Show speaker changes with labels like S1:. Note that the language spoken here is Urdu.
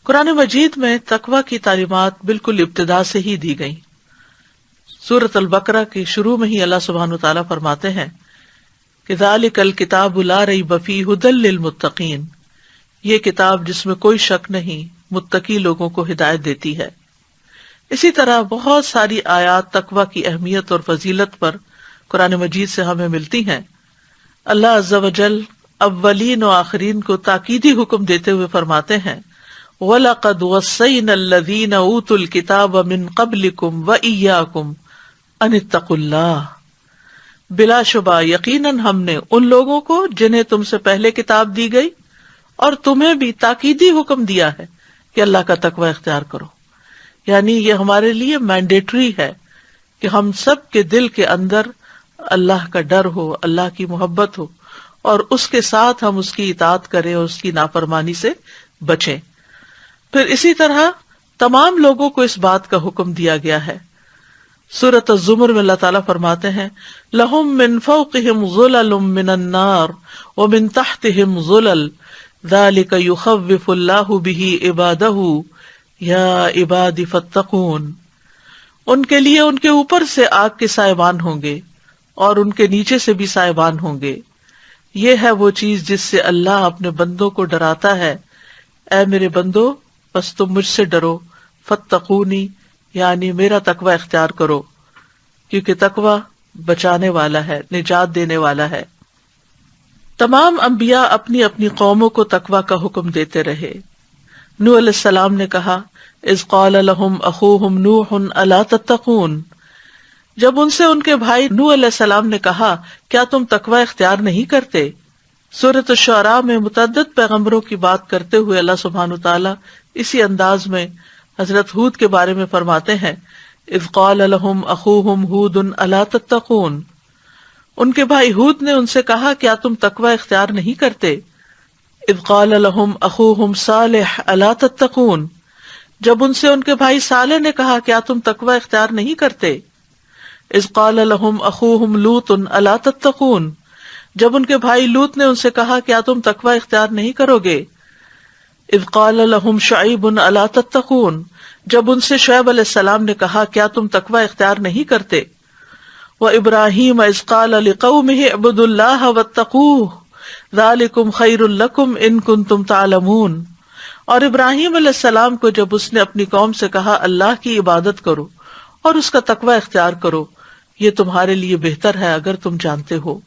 S1: قرآن مجید میں تقوی کی تعلیمات بالکل ابتدا سے ہی دی گئیں۔ سورۃ البقرہ کے شروع میں ہی اللہ سبحانہ وتعالیٰ فرماتے ہیں کہ ذالک الکتاب لا ریب فیہ ھدی للمتقین، یہ کتاب جس میں کوئی شک نہیں متقی لوگوں کو ہدایت دیتی ہے۔ اسی طرح بہت ساری آیات تقوی کی اہمیت اور فضیلت پر قرآن مجید سے ہمیں ملتی ہیں۔ اللہ عز و جل اولین و آخرین کو تاکیدی حکم دیتے ہوئے فرماتے ہیں وَلَقَدْ وَصَّيْنَا الَّذِينَ أُوتُوا الْكِتَابَ مِنْ قَبْلِكُمْ وَإِيَّاكُمْ أَنِ اتَّقُوا اللَّهَ، بلا شبہ یقیناً ہم نے ان لوگوں کو جنہیں تم سے پہلے کتاب دی گئی اور تمہیں بھی تاکیدی حکم دیا ہے کہ اللہ کا تقوی اختیار کرو۔ یعنی یہ ہمارے لیے مینڈیٹری ہے کہ ہم سب کے دل کے اندر اللہ کا ڈر ہو، اللہ کی محبت ہو، اور اس کے ساتھ ہم اس کی اطاعت کریں اور اس کی نافرمانی سے بچیں۔ پھر اسی طرح تمام لوگوں کو اس بات کا حکم دیا گیا ہے۔ سورۃ الزمر میں اللہ تعالیٰ فرماتے ہیں لَهُم مِّن فَوْقِهِمْ ظُلَلٌ مِّنَ النَّارِ وَمِن تَحْتِهِمْ ظُلَلٌ ذَلِكَ يُخَوِّفُ اللَّهُ بِهِ عِبَادَهُ يَا عِبَادِ فَاتَّقُونِ، ان کے لیے ان کے اوپر سے آگ کے سائبان ہوں گے اور ان کے نیچے سے بھی سائبان ہوں گے۔ یہ ہے وہ چیز جس سے اللہ اپنے بندوں کو ڈراتا ہے، اے میرے بندو بس تم مجھ سے ڈرو، فاتقونی یعنی میرا تقوی اختیار کرو، کیونکہ تقوی بچانے والا ہے، نجات دینے والا ہے۔ تمام انبیاء اپنی اپنی قوموں کو تقوی کا حکم دیتے رہے۔ نوح علیہ السلام نے کہا اذ قال لهم اخوهم نوح الا تتقون، جب ان سے ان کے بھائی نوح علیہ السلام نے کہا کیا تم تقوی اختیار نہیں کرتے۔ سورۃ الشعراء میں متعدد پیغمبروں کی بات کرتے ہوئے اللہ سبحانہ وتعالیٰ اسی انداز میں حضرت ہود کے بارے میں فرماتے ہیں اذ قال لهم اخوهم هود الا تتقون، ان کے بھائی ہود نے ان سے کہا کیا تم تقوی اختیار نہیں کرتے۔ اذ قال لهم اخوهم صالح الا تتقون، جب ان سے ان کے بھائی صالح نے کہا کیا تم تقوی اختیار نہیں کرتے۔ اذ قال لهم اخوهم لوط الا تتقون، جب ان کے بھائی لوط نے ان سے کہا کیا تم تقوی اختیار نہیں کرو گے۔ اذ قال لهم شعیب الا تتقون، جب ان سے شعیب علیہ السلام نے کہا کیا تم تقوی اختیار نہیں کرتے۔ وابراہیم اذ قال لقومه اعبدوا الله واتقوه ذلکم خیر لکم ان کنتم تعلمون، اور ابراہیم علیہ السلام کو جب اس نے اپنی قوم سے کہا اللہ کی عبادت کرو اور اس کا تقوی اختیار کرو، یہ تمہارے لیے بہتر ہے اگر تم جانتے ہو۔